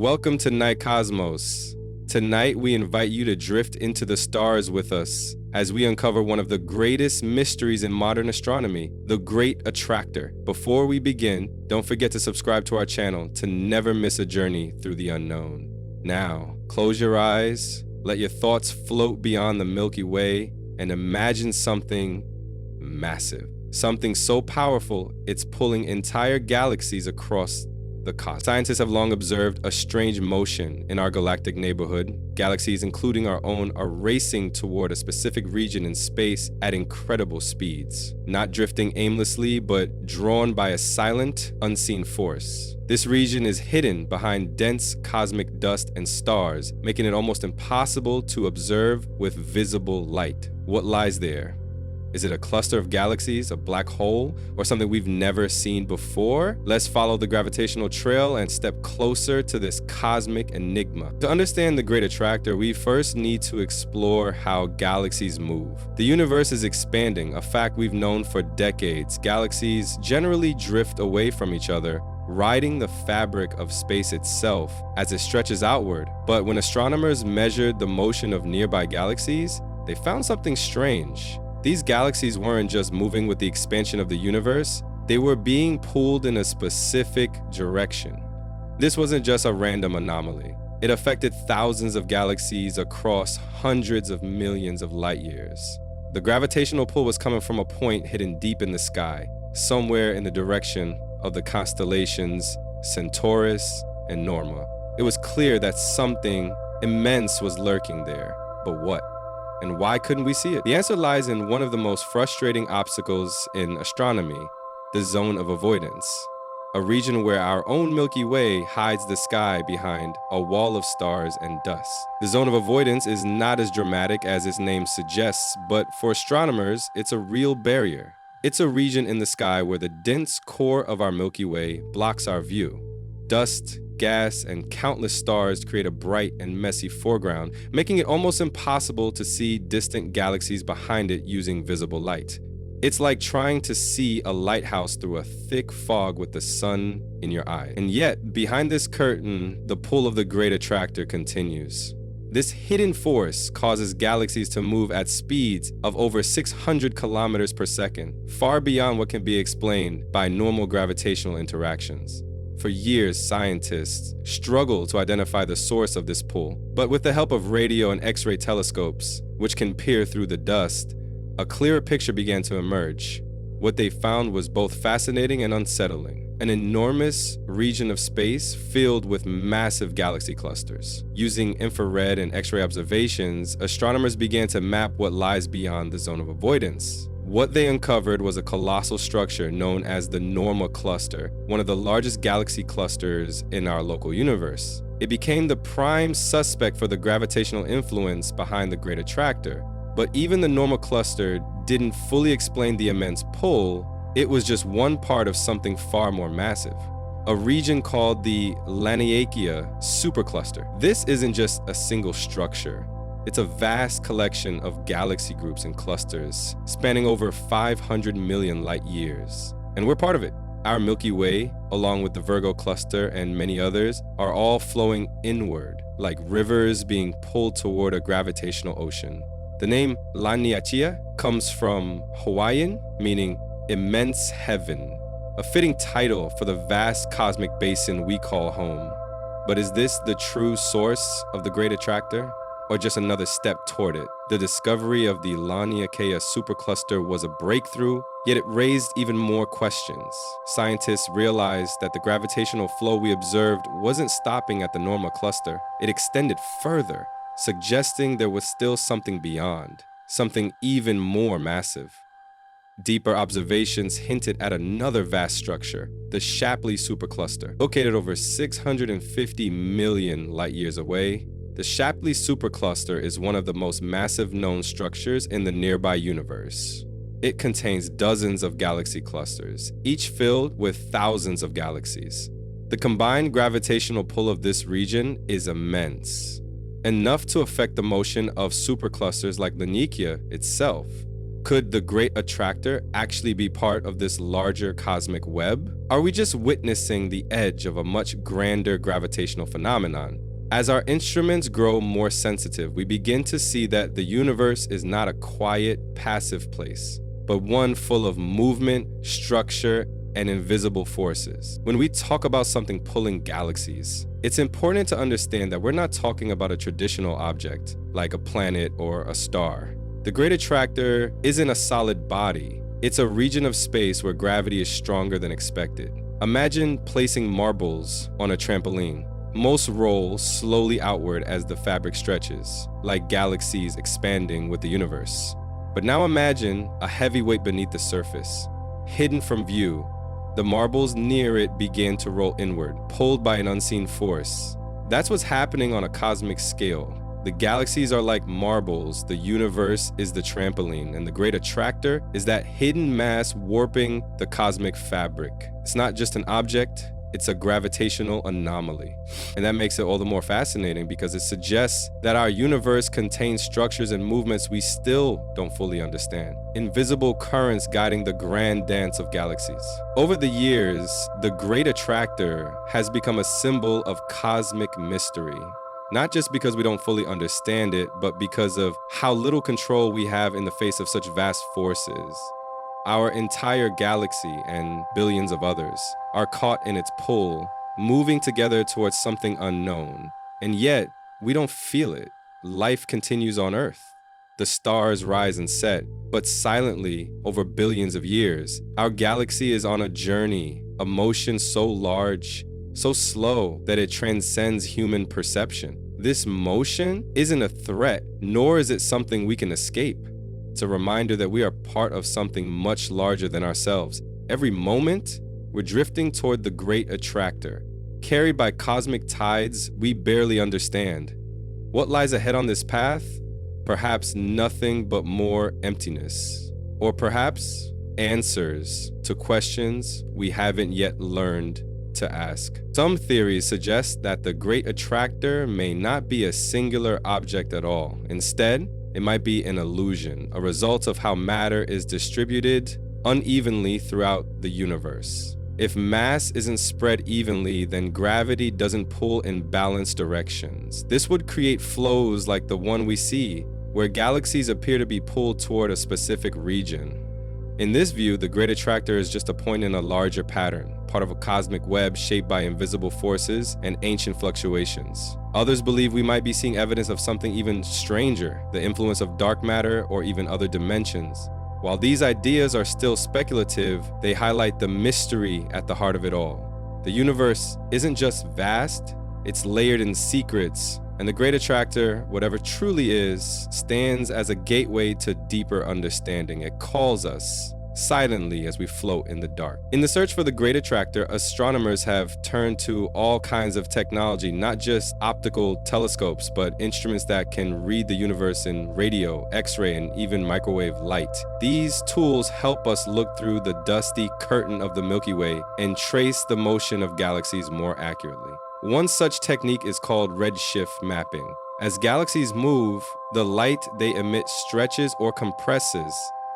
Welcome to Night Cosmos. Tonight, we invite you to drift into the stars with us as we uncover one of the greatest mysteries in modern astronomy, the Great Attractor. Before we begin, don't forget to subscribe to our channel to never miss a journey through the unknown. Now, close your eyes, let your thoughts float beyond the Milky Way, and imagine something massive. Something so powerful, it's pulling entire galaxies across the cosmos. Scientists have long observed a strange motion in our galactic neighborhood. Galaxies, including our own, are racing toward a specific region in space at incredible speeds. Not drifting aimlessly, but drawn by a silent, unseen force. This region is hidden behind dense cosmic dust and stars, making it almost impossible to observe with visible light. What lies there? Is it a cluster of galaxies, a black hole, or something we've never seen before? Let's follow the gravitational trail and step closer to this cosmic enigma. To understand the Great Attractor, we first need to explore how galaxies move. The universe is expanding, a fact we've known for decades. Galaxies generally drift away from each other, riding the fabric of space itself as it stretches outward. But when astronomers measured the motion of nearby galaxies, they found something strange. These galaxies weren't just moving with the expansion of the universe, they were being pulled in a specific direction. This wasn't just a random anomaly. It affected thousands of galaxies across hundreds of millions of light years. The gravitational pull was coming from a point hidden deep in the sky, somewhere in the direction of the constellations Centaurus and Norma. It was clear that something immense was lurking there, but what? And why couldn't we see it? The answer lies in one of the most frustrating obstacles in astronomy, the zone of avoidance, a region where our own Milky Way hides the sky behind a wall of stars and dust. The zone of avoidance is not as dramatic as its name suggests, but for astronomers, it's a real barrier. It's a region in the sky where the dense core of our Milky Way blocks our view. Dust, gas, and countless stars create a bright and messy foreground, making it almost impossible to see distant galaxies behind it using visible light. It's like trying to see a lighthouse through a thick fog with the sun in your eye. And yet, behind this curtain, the pull of the Great Attractor continues. This hidden force causes galaxies to move at speeds of over 600 kilometers per second, far beyond what can be explained by normal gravitational interactions. For years, scientists struggled to identify the source of this pull, but with the help of radio and X-ray telescopes, which can peer through the dust, a clearer picture began to emerge. What they found was both fascinating and unsettling. An enormous region of space filled with massive galaxy clusters. Using infrared and X-ray observations, astronomers began to map what lies beyond the zone of avoidance. What they uncovered was a colossal structure known as the Norma cluster, one of the largest galaxy clusters in our local universe. It became the prime suspect for the gravitational influence behind the Great Attractor. But even the Norma cluster didn't fully explain the immense pull. It was just one part of something far more massive. A region called the Laniakea supercluster. This isn't just a single structure. It's a vast collection of galaxy groups and clusters spanning over 500 million light years. And we're part of it. Our Milky Way, along with the Virgo cluster and many others, are all flowing inward, like rivers being pulled toward a gravitational ocean. The name Laniakea comes from Hawaiian, meaning immense heaven, a fitting title for the vast cosmic basin we call home. But is this the true source of the Great Attractor? Or just another step toward it? The discovery of the Laniakea supercluster was a breakthrough, yet it raised even more questions. Scientists realized that the gravitational flow we observed wasn't stopping at the Norma cluster. It extended further, suggesting there was still something beyond, something even more massive. Deeper observations hinted at another vast structure, the Shapley supercluster. Located over 650 million light years away, the Shapley supercluster is one of the most massive known structures in the nearby universe. It contains dozens of galaxy clusters, each filled with thousands of galaxies. The combined gravitational pull of this region is immense, enough to affect the motion of superclusters like Laniakea itself. Could the Great Attractor actually be part of this larger cosmic web? Are we just witnessing the edge of a much grander gravitational phenomenon? As our instruments grow more sensitive, we begin to see that the universe is not a quiet, passive place, but one full of movement, structure, and invisible forces. When we talk about something pulling galaxies, it's important to understand that we're not talking about a traditional object, like a planet or a star. The Great Attractor isn't a solid body. It's a region of space where gravity is stronger than expected. Imagine placing marbles on a trampoline. Most roll slowly outward as the fabric stretches, like galaxies expanding with the universe. But now imagine a heavy weight beneath the surface. Hidden from view, the marbles near it begin to roll inward, pulled by an unseen force. That's what's happening on a cosmic scale. The galaxies are like marbles, the universe is the trampoline, and the Great Attractor is that hidden mass warping the cosmic fabric. It's not just an object, it's a gravitational anomaly. And that makes it all the more fascinating because it suggests that our universe contains structures and movements we still don't fully understand. Invisible currents guiding the grand dance of galaxies. Over the years, the Great Attractor has become a symbol of cosmic mystery. Not just because we don't fully understand it, but because of how little control we have in the face of such vast forces. Our entire galaxy and billions of others are caught in its pull, moving together towards something unknown. And yet, we don't feel it. Life continues on Earth. The stars rise and set, but silently, over billions of years, our galaxy is on a journey, a motion so large, so slow that it transcends human perception. This motion isn't a threat, nor is it something we can escape. It's a reminder that we are part of something much larger than ourselves. Every moment, we're drifting toward the Great Attractor, carried by cosmic tides we barely understand. What lies ahead on this path? Perhaps nothing but more emptiness. Or perhaps answers to questions we haven't yet learned to ask. Some theories suggest that the Great Attractor may not be a singular object at all. Instead, it might be an illusion, a result of how matter is distributed unevenly throughout the universe. If mass isn't spread evenly, then gravity doesn't pull in balanced directions. This would create flows like the one we see, where galaxies appear to be pulled toward a specific region. In this view, the Great Attractor is just a point in a larger pattern, part of a cosmic web shaped by invisible forces and ancient fluctuations. Others believe we might be seeing evidence of something even stranger, the influence of dark matter or even other dimensions. While these ideas are still speculative, they highlight the mystery at the heart of it all. The universe isn't just vast, it's layered in secrets, and the Great Attractor, whatever truly is, stands as a gateway to deeper understanding. It calls us silently as we float in the dark. In the search for the Great Attractor, astronomers have turned to all kinds of technology, not just optical telescopes, but instruments that can read the universe in radio, X-ray, and even microwave light. These tools help us look through the dusty curtain of the Milky Way and trace the motion of galaxies more accurately. One such technique is called redshift mapping. As galaxies move, the light they emit stretches or compresses.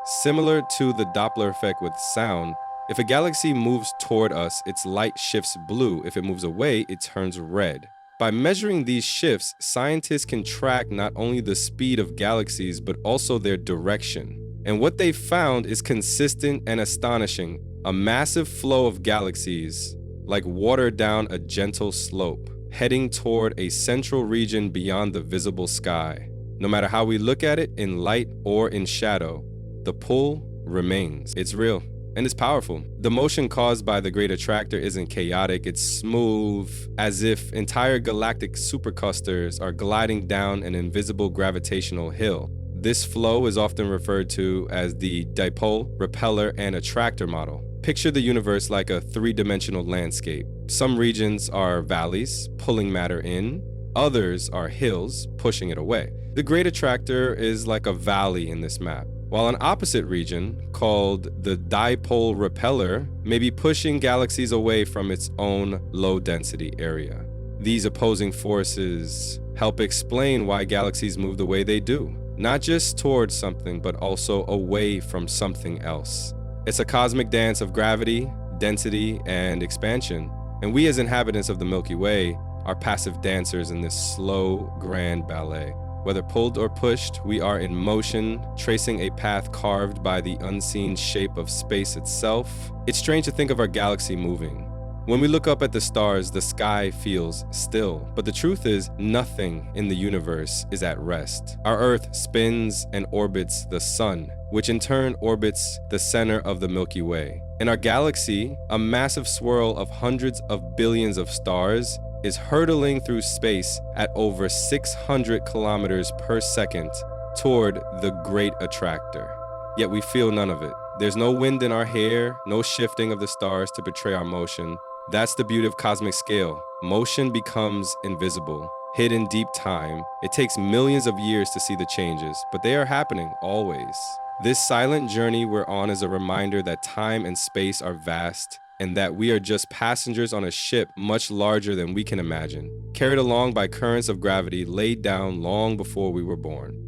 Similar to the Doppler effect with sound, if a galaxy moves toward us, its light shifts blue. If it moves away, it turns red. By measuring these shifts, scientists can track not only the speed of galaxies, but also their direction. And what they found is consistent and astonishing. A massive flow of galaxies, like water down a gentle slope, heading toward a central region beyond the visible sky. No matter how we look at it, in light or in shadow, the pull remains. It's real and it's powerful. The motion caused by the Great Attractor isn't chaotic, it's smooth, as if entire galactic superclusters are gliding down an invisible gravitational hill. This flow is often referred to as the dipole, repeller, and attractor model. Picture the universe like a three-dimensional landscape. Some regions are valleys, pulling matter in. Others are hills, pushing it away. The Great Attractor is like a valley in this map, while an opposite region, called the dipole repeller, may be pushing galaxies away from its own low-density area. These opposing forces help explain why galaxies move the way they do. not just towards something, but also away from something else. It's a cosmic dance of gravity, density, and expansion. And we as inhabitants of the Milky Way are passive dancers in this slow, grand ballet. Whether pulled or pushed, we are in motion, tracing a path carved by the unseen shape of space itself. It's strange to think of our galaxy moving. When we look up at the stars, the sky feels still. But the truth is, nothing in the universe is at rest. Our Earth spins and orbits the sun, which in turn orbits the center of the Milky Way. In our galaxy, a massive swirl of hundreds of billions of stars is hurtling through space at over 600 kilometers per second toward the Great Attractor. Yet we feel none of it. There's no wind in our hair, no shifting of the stars to betray our motion. That's the beauty of cosmic scale. Motion becomes invisible, hid in deep time. It takes millions of years to see the changes, but they are happening always. This silent journey we're on is a reminder that time and space are vast, and that we are just passengers on a ship much larger than we can imagine, carried along by currents of gravity laid down long before we were born.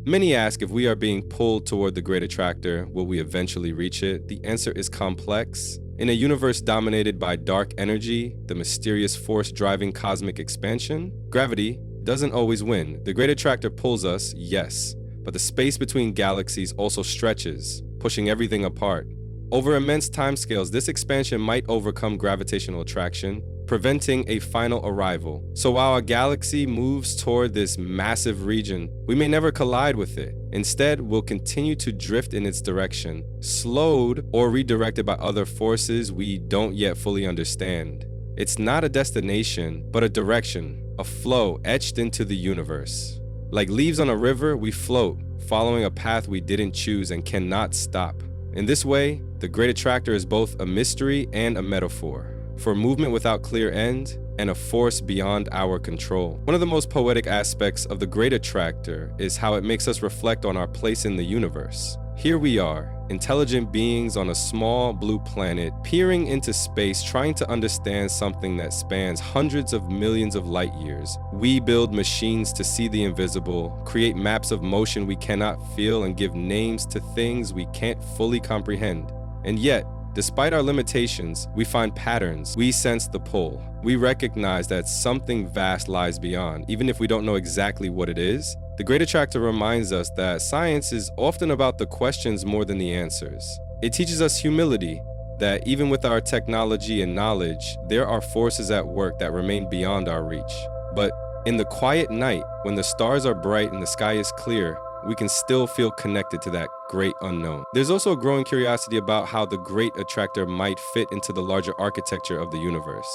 Many ask if we are being pulled toward the Great Attractor, will we eventually reach it? The answer is complex. In a universe dominated by dark energy, the mysterious force driving cosmic expansion, gravity doesn't always win. The Great Attractor pulls us, yes, but the space between galaxies also stretches, pushing everything apart. Over immense timescales, this expansion might overcome gravitational attraction, preventing a final arrival. So while a galaxy moves toward this massive region, we may never collide with it. Instead, we'll continue to drift in its direction, slowed or redirected by other forces we don't yet fully understand. It's not a destination, but a direction, a flow etched into the universe. Like leaves on a river, we float, following a path we didn't choose and cannot stop. In this way, the Great Attractor is both a mystery and a metaphor for movement without clear end and a force beyond our control. One of the most poetic aspects of the Great Attractor is how it makes us reflect on our place in the universe. Here we are, intelligent beings on a small blue planet, peering into space, trying to understand something that spans hundreds of millions of light years. We build machines to see the invisible, create maps of motion we cannot feel, and give names to things we can't fully comprehend. And yet, despite our limitations, we find patterns. We sense the pull. We recognize that something vast lies beyond, even if we don't know exactly what it is. The Great Attractor reminds us that science is often about the questions more than the answers. It teaches us humility, that even with our technology and knowledge, there are forces at work that remain beyond our reach. But in the quiet night, when the stars are bright and the sky is clear, we can still feel connected to that great unknown. There's also a growing curiosity about how the Great Attractor might fit into the larger architecture of the universe.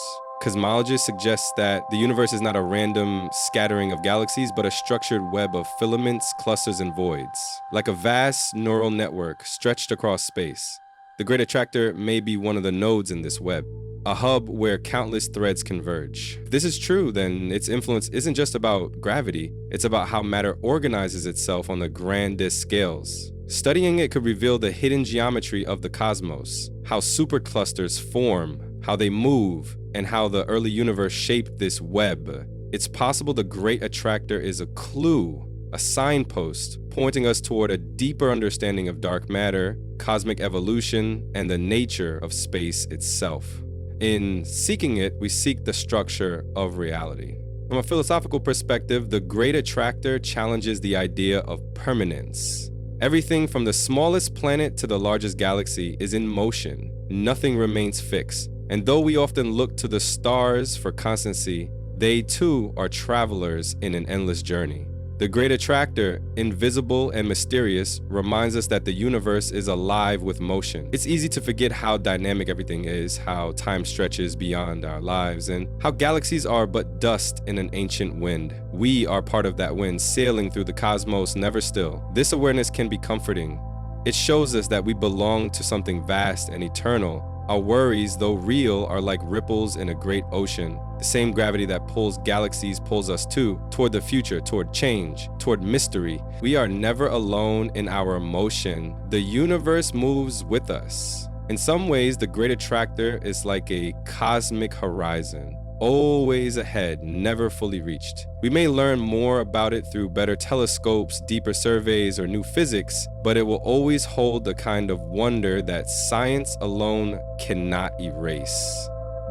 Cosmologists suggest that the universe is not a random scattering of galaxies, but a structured web of filaments, clusters, and voids. Like a vast neural network stretched across space, the Great Attractor may be one of the nodes in this web, a hub where countless threads converge. If this is true, then its influence isn't just about gravity, it's about how matter organizes itself on the grandest scales. Studying it could reveal the hidden geometry of the cosmos, how superclusters form, how they move, and how the early universe shaped this web. It's possible the Great Attractor is a clue, a signpost, pointing us toward a deeper understanding of dark matter, cosmic evolution, and the nature of space itself. In seeking it, we seek the structure of reality. From a philosophical perspective, the Great Attractor challenges the idea of permanence. Everything from the smallest planet to the largest galaxy is in motion. Nothing remains fixed. And though we often look to the stars for constancy, they too are travelers in an endless journey. The Great Attractor, invisible and mysterious, reminds us that the universe is alive with motion. It's easy to forget how dynamic everything is, how time stretches beyond our lives, and how galaxies are but dust in an ancient wind. We are part of that wind, sailing through the cosmos, never still. This awareness can be comforting. It shows us that we belong to something vast and eternal. Our worries, though real, are like ripples in a great ocean. The same gravity that pulls galaxies pulls us too, toward the future, toward change, toward mystery. We are never alone in our motion. The universe moves with us. In some ways, the Great Attractor is like a cosmic horizon, always ahead, never fully reached. We may learn more about it through better telescopes, deeper surveys, or new physics, but it will always hold the kind of wonder that science alone cannot erase.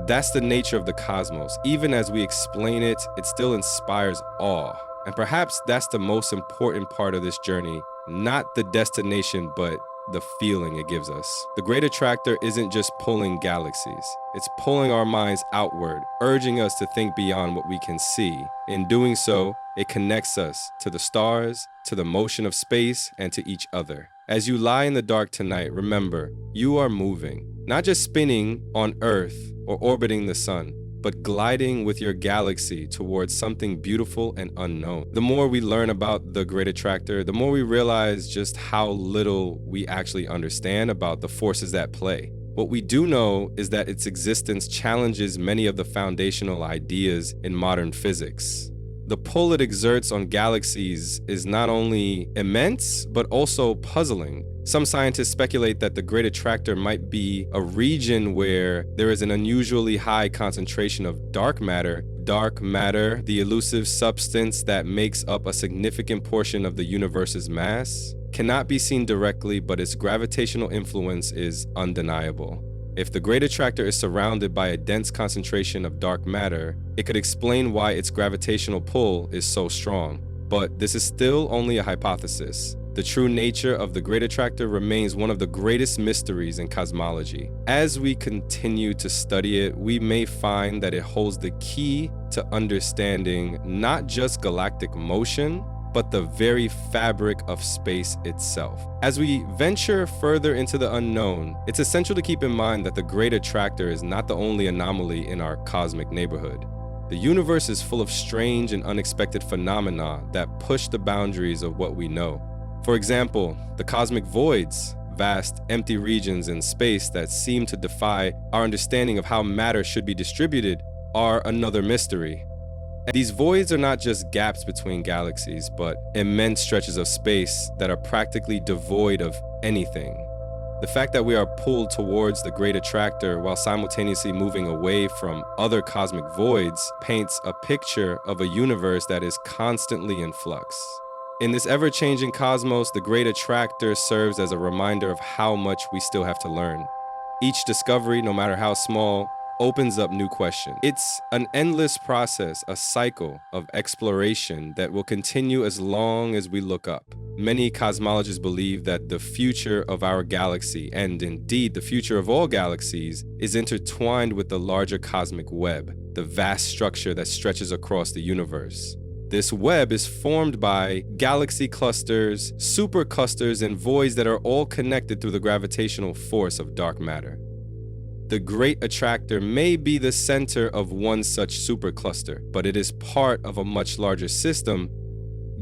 That's the nature of the cosmos. Even as we explain it, it still inspires awe. And perhaps that's the most important part of this journey, not the destination, but the feeling it gives us. The Great Attractor isn't just pulling galaxies, it's pulling our minds outward, urging us to think beyond what we can see. In doing so, it connects us to the stars, to the motion of space, and to each other. As you lie in the dark tonight, remember, you are moving, not just spinning on Earth or orbiting the sun, but gliding with your galaxy towards something beautiful and unknown. The more we learn about the Great Attractor, the more we realize just how little we actually understand about the forces at play. What we do know is that its existence challenges many of the foundational ideas in modern physics. The pull it exerts on galaxies is not only immense, but also puzzling. Some scientists speculate that the Great Attractor might be a region where there is an unusually high concentration of dark matter. Dark matter, the elusive substance that makes up a significant portion of the universe's mass, cannot be seen directly, but its gravitational influence is undeniable. If the Great Attractor is surrounded by a dense concentration of dark matter, it could explain why its gravitational pull is so strong. But this is still only a hypothesis. The true nature of the Great Attractor remains one of the greatest mysteries in cosmology. As we continue to study it, we may find that it holds the key to understanding not just galactic motion, but the very fabric of space itself. As we venture further into the unknown, it's essential to keep in mind that the Great Attractor is not the only anomaly in our cosmic neighborhood. The universe is full of strange and unexpected phenomena that push the boundaries of what we know. For example, the cosmic voids, vast empty regions in space that seem to defy our understanding of how matter should be distributed, are another mystery. These voids are not just gaps between galaxies, but immense stretches of space that are practically devoid of anything. The fact that we are pulled towards the Great Attractor while simultaneously moving away from other cosmic voids paints a picture of a universe that is constantly in flux. In this ever-changing cosmos, the Great Attractor serves as a reminder of how much we still have to learn. Each discovery, no matter how small, opens up new questions. It's an endless process, a cycle of exploration that will continue as long as we look up. Many cosmologists believe that the future of our galaxy, and indeed the future of all galaxies, is intertwined with the larger cosmic web, the vast structure that stretches across the universe. This web is formed by galaxy clusters, superclusters, and voids that are all connected through the gravitational force of dark matter. The Great Attractor may be the center of one such supercluster, but it is part of a much larger system.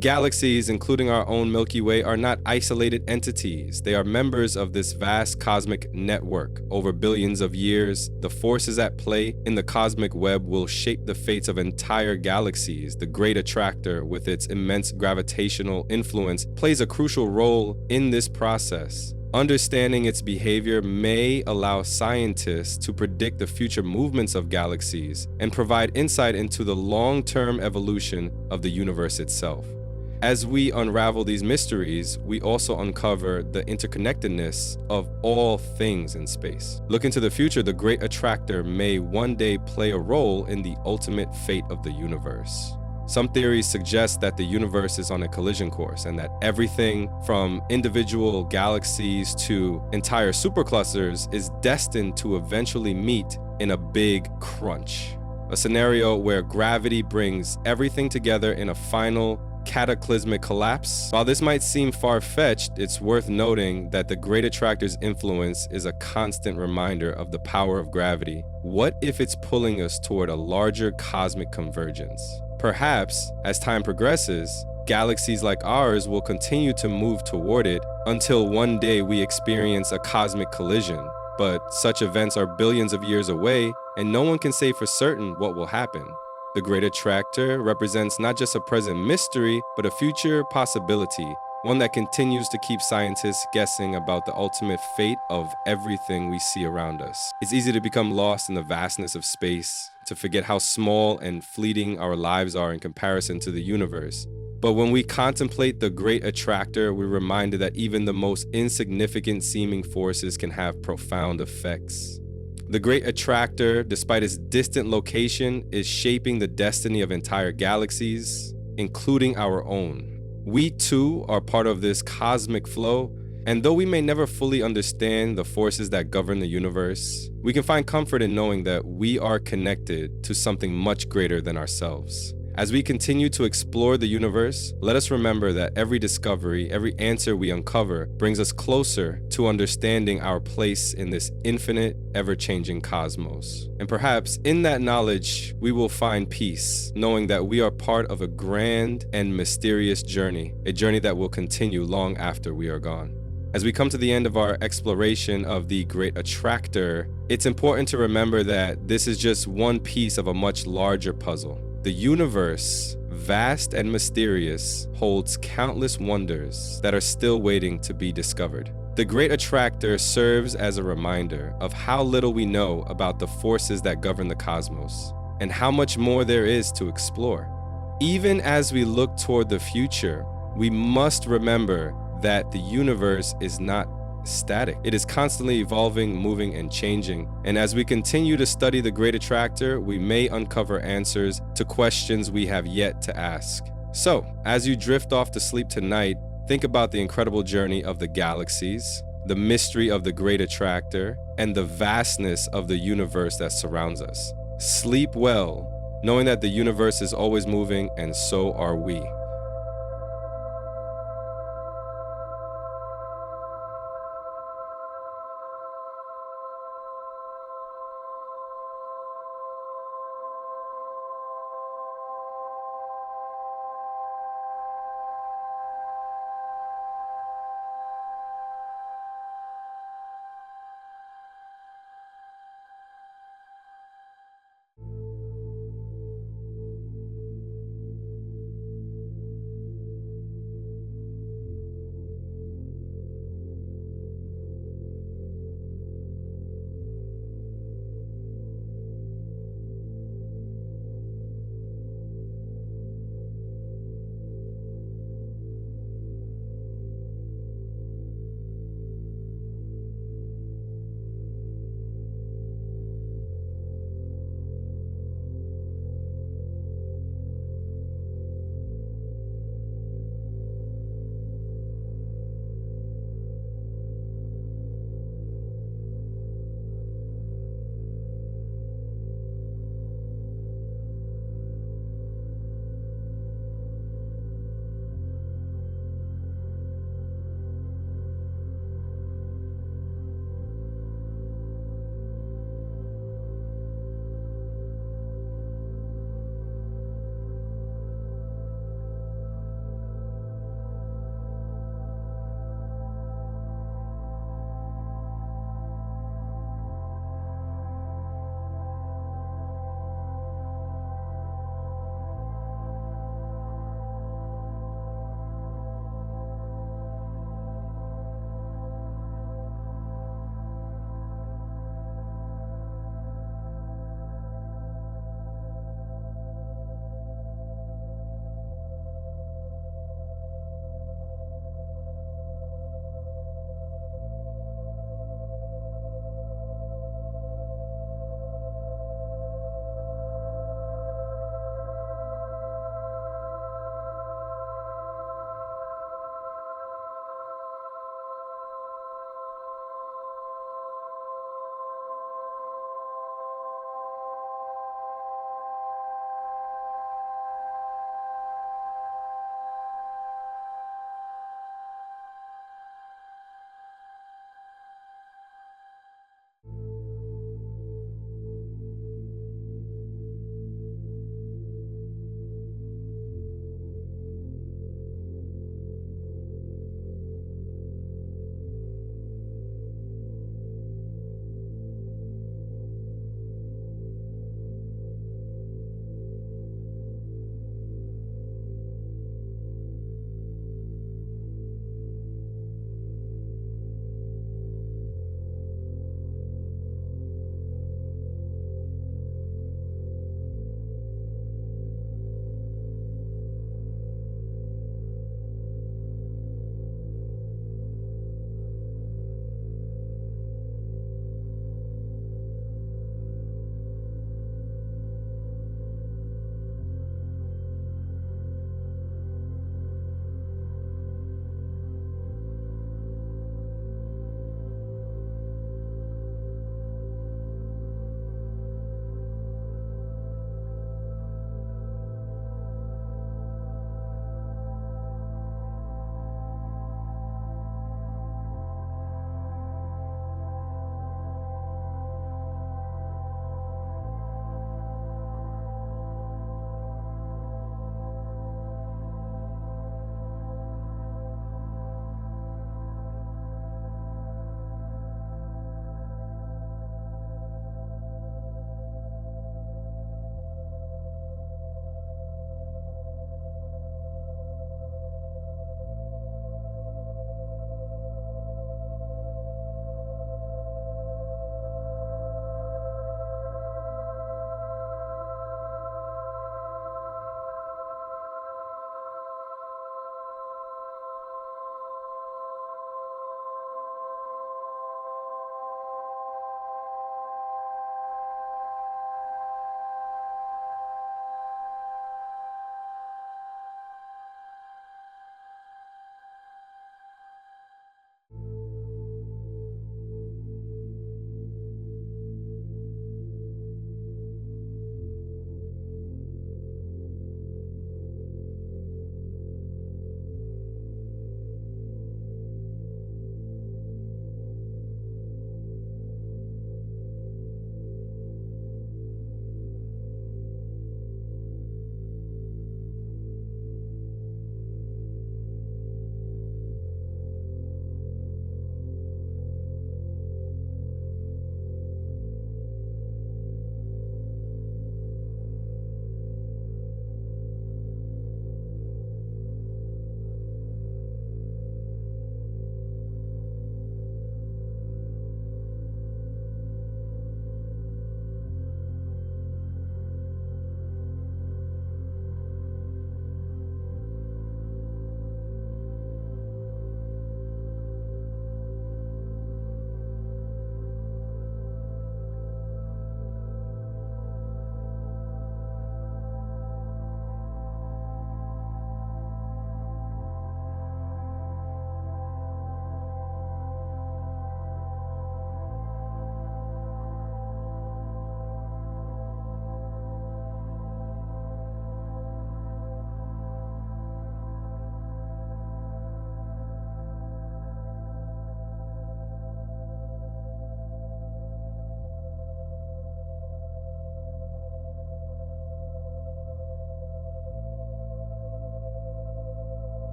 Galaxies, including our own Milky Way, are not isolated entities. They are members of this vast cosmic network. Over billions of years, the forces at play in the cosmic web will shape the fates of entire galaxies. The Great Attractor, with its immense gravitational influence, plays a crucial role in this process. Understanding its behavior may allow scientists to predict the future movements of galaxies and provide insight into the long-term evolution of the universe itself. As we unravel these mysteries, we also uncover the interconnectedness of all things in space. Looking to the future, the Great Attractor may one day play a role in the ultimate fate of the universe. Some theories suggest that the universe is on a collision course and that everything from individual galaxies to entire superclusters is destined to eventually meet in a big crunch. A scenario where gravity brings everything together in a final cataclysmic collapse. While this might seem far-fetched, it's worth noting that the Great Attractor's influence is a constant reminder of the power of gravity. What if it's pulling us toward a larger cosmic convergence? Perhaps, as time progresses, galaxies like ours will continue to move toward it until one day we experience a cosmic collision. But such events are billions of years away, and no one can say for certain what will happen. The Great Attractor represents not just a present mystery, but a future possibility, one that continues to keep scientists guessing about the ultimate fate of everything we see around us. It's easy to become lost in the vastness of space, to forget how small and fleeting our lives are in comparison to the universe. But when we contemplate the Great Attractor, we're reminded that even the most insignificant seeming forces can have profound effects. The Great Attractor, despite its distant location, is shaping the destiny of entire galaxies, including our own. We too are part of this cosmic flow, and though we may never fully understand the forces that govern the universe, we can find comfort in knowing that we are connected to something much greater than ourselves. As we continue to explore the universe, let us remember that every discovery, every answer we uncover brings us closer to understanding our place in this infinite, ever-changing cosmos. And perhaps in that knowledge, we will find peace, knowing that we are part of a grand and mysterious journey, a journey that will continue long after we are gone. As we come to the end of our exploration of the Great Attractor, it's important to remember that this is just one piece of a much larger puzzle. The universe, vast and mysterious, holds countless wonders that are still waiting to be discovered. The Great Attractor serves as a reminder of how little we know about the forces that govern the cosmos, and how much more there is to explore. Even as we look toward the future, we must remember that the universe is not static. It is constantly evolving, moving, and changing. And as we continue to study the Great Attractor, we may uncover answers to questions we have yet to ask. So, as you drift off to sleep tonight, think about the incredible journey of the galaxies, the mystery of the Great Attractor, and the vastness of the universe that surrounds us. Sleep well, knowing that the universe is always moving, and so are we.